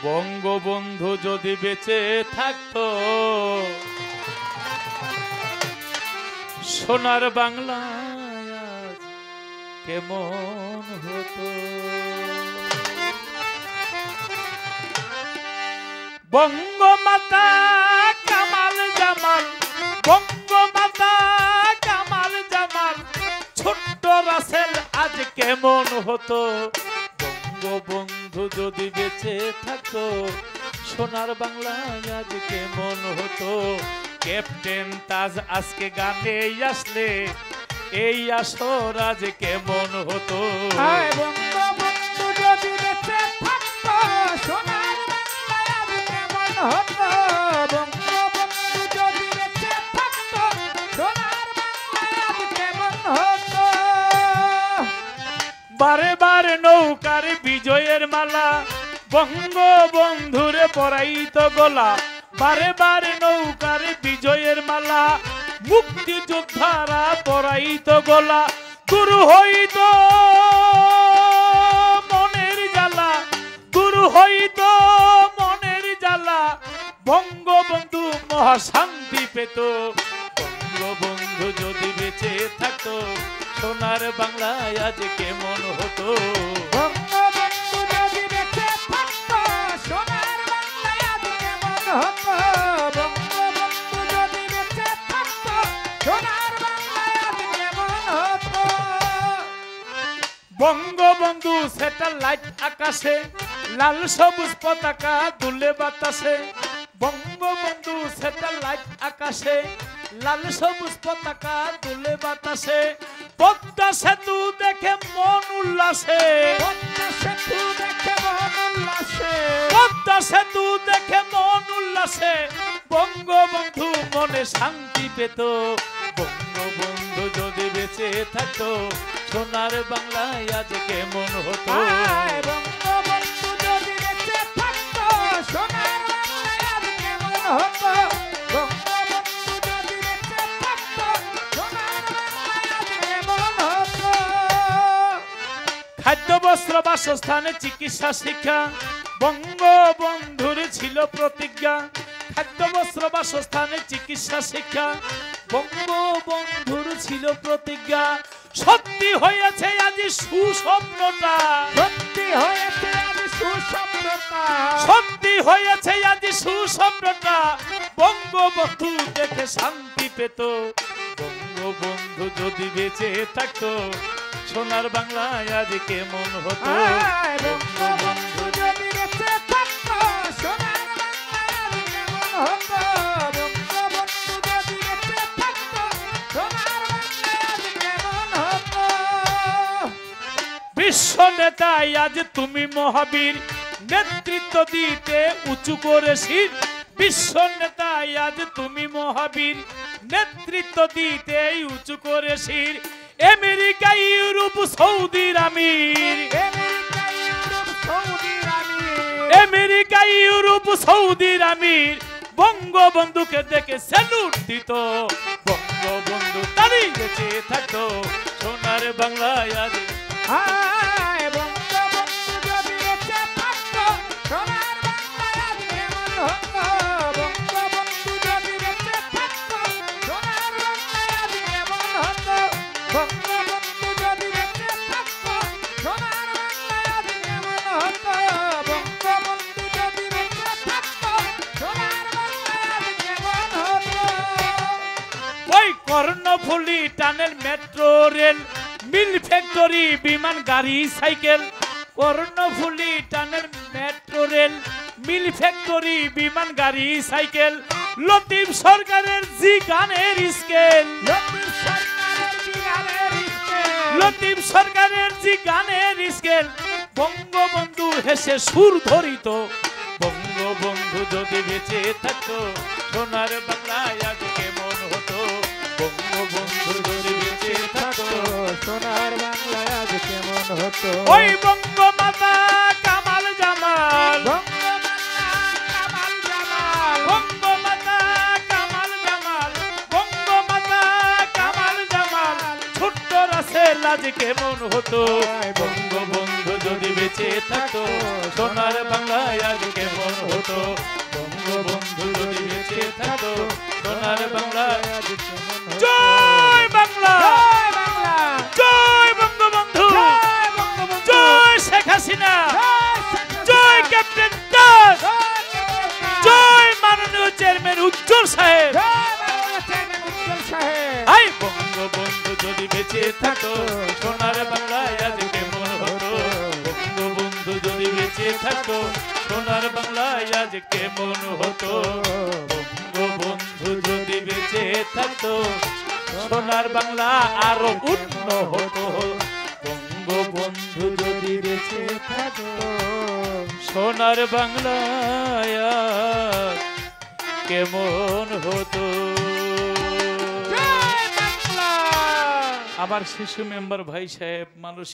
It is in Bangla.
বঙ্গবন্ধু যদি বেঁচে থাকতো সোনার বাংলা আজ কেমন হতো। বঙ্গমাতা কামাল জামাল, বঙ্গমাতা কামাল জামাল, ছোট্ট রাসেল আজ কেমন হতো। বঙ্গবন্ধু যদি বেঁচে থাকতো সোনার বাংলা আজ কেমন হতো। ক্যাপ্টেন তাজ আজকে গানে আসলে এই আসর আজ কেমন হতো। বঙ্গবন্ধু যদি বেঁচে থাকতো সোনার বাংলা আজ কেমন হতো। বঙ্গবন্ধু যদি বেঁচে থাকতো সোনার বাংলা আজ কেমন হতো। বারে বারে নৌকার বিজয়ের মালা বঙ্গবন্ধুরে পরাইতো গলা। বারে বারে নৌকার বিজয়ের মালা মুক্তিযোদ্ধারা পরাইতো গলা। দূর হইতো মনের জ্বালা, দূর হইতো মনের জ্বালা, বঙ্গবন্ধু মহাশান্তি পেত। বঙ্গবন্ধু যদি বেঁচে থাকতো সোনার বাংলা আজ কেমন হতো। বঙ্গবন্ধু যদি বেঁচে থাকতো সোনার বাংলা আজ কেমন হতো। বঙ্গবন্ধু যদি বেঁচে থাকতো সোনার বাংলা আজ কেমন হতো। বঙ্গবন্ধু স্যাটেলাইট আকাশে লাল সবুজ পতাকা দুলে বাতাসে। বঙ্গবন্ধু স্যাটেলাইট আকাশে লাল সবুজ পতাকা দুলে বাতাসে। পদ্মা সেতু দেখে মন উল্লাসে, পদ্মা সেতু দেখে মন উল্লাসে, পদ্মা সেতু দেখে মন উল্লাসে, বঙ্গবন্ধু মনে শান্তি পেত। বঙ্গবন্ধু যদি বেঁচে থাকতো সোনার বাংলায় আজ কেমন হতো। বঙ্গবন্ধু যদি বেঁচে থাকতো সোনার বাংলা আজ কেমন হতো। বঙ্গবন্ধু যদি বেঁচে থাকতো সোনার বাংলা আজ কেমন হতো। খাদ্য বস্ত্র বাসস্থানে চিকিৎসা শিক্ষা বঙ্গবন্ধুর ছিল প্রতিজ্ঞা। খাদ্য বস্ত্র বাসস্থানে চিকিৎসা শিক্ষা বঙ্গবন্ধুর ছিল প্রতিজ্ঞা। সত্যি হয়েছে আজ সুস্বপ্নটা, সত্যি হয়েছে আজ সুস্বপ্নটা, সত্যি হয়েছে আজ সুস্বপ্নটা। বঙ্গবন্ধু দেখে শান্তি পেত। বঙ্গবন্ধু যদি বেঁচে থাকতো সোনার বাংলায় আজ কেমন হতো। বঙ্গবন্ধু যদি বেঁচে থাকতো সোনার বাংলা আজ কেমন হতো। বঙ্গবন্ধু যদি বেঁচে থাকতো সোনার বাংলা আজ কেমন হতো। বিশ্ব নেতায় আজ তুমি মহাবীর, নেতৃত্ব দিতে উঁচু করে শির। বিশ্ব নেতায় আজ তুমি মহাবীর, নেতৃত্ব দিতে উঁচু করে শির। আমেরিকা ইউরোপ সৌদির আমির, আমেরিকা ইউরোপ সৌদির আমির বঙ্গবন্ধুকে দেখে স্যালুট দিত। বঙ্গবন্ধু তারই বেঁচে থাকতো সোনার বাংলায় আজ। বঙ্গবন্ধু যদি বেঁচে থাকতো সোনার বাংলা আজ কেমন হতো। বঙ্গবন্ধু যদি বেঁচে থাকতো সোনার বাংলা আজ কেমন হতো। বঙ্গবন্ধু যদি বেঁচে থাকতো সোনার বাংলা আজ কেমন হতো। বঙ্গবন্ধু যদি বেঁচে থাকতো সোনার বাংলা আজ কেমন হতো। ওই Karnaphuli tunnel, metro rail, mill factory, বিমান, গাড়ি, cycle. Karnaphuli tunnel, metro rail, mill factory, বিমান, গাড়ি, সাইকেল। লতিফ সরকারের জি গানের স্কেল, লতিফ সরকারের জি গানের স্কেল, লতিফ সরকারের জি গানের স্কেল। বঙ্গবন্ধু হেসে সুর ধরিত। বঙ্গবন্ধু যদি বেঁচে থাকতো সোনার বাংলায় আজ কেমন হতো। বঙ্গবন্ধু যদি বেঁচে থাকতো সোনার বাংলা আজ কেমন হতো। ওই বঙ্গমাতা কামাল জামাল, বঙ্গমাতা কামাল জামাল, বঙ্গমাতা কামাল জামাল, বঙ্গমাতা কামাল জামাল, ছোট্ট রাসেল আজ কেমন হতো বঙ্গবন্ধু যদি বেঁচে থাকতো সোনার বাংলায় আজ কেমন হতো বঙ্গবন্ধু যদি বেঁচে থাকতো সোনার বাংলায় আজ কেমন হতো জয় বাংলা জয় বাংলা জয় বঙ্গবন্ধু জয় বঙ্গবন্ধু জয় শেখ হাসিনা জয় জয় ক্যাপ্টেন দাস জয় জয় মাননীয় চেয়ারম্যান উজ্জ্বল সাহেব মাননীয় চেয়ারম্যান উজ্জ্বল সাহেব আই বঙ্গবন্ধু যদি বেঁচে থাকতো সোনার বাংলায় আজ কেমন হতো বঙ্গবন্ধু যদি বেঁচে থাকতো সোনার বাংলায় আজ কেমন হতো বঙ্গবন্ধু যদি বেঁচে থাকতো সোনার বাংলা আরো উন্নত হতো বঙ্গবন্ধু যদি বেঁচে থাকতো সোনার বাংলায় আজ কেমন হতো জয় বাংলা আমার শিশু মেম্বার ভাই সাহেব মানুষ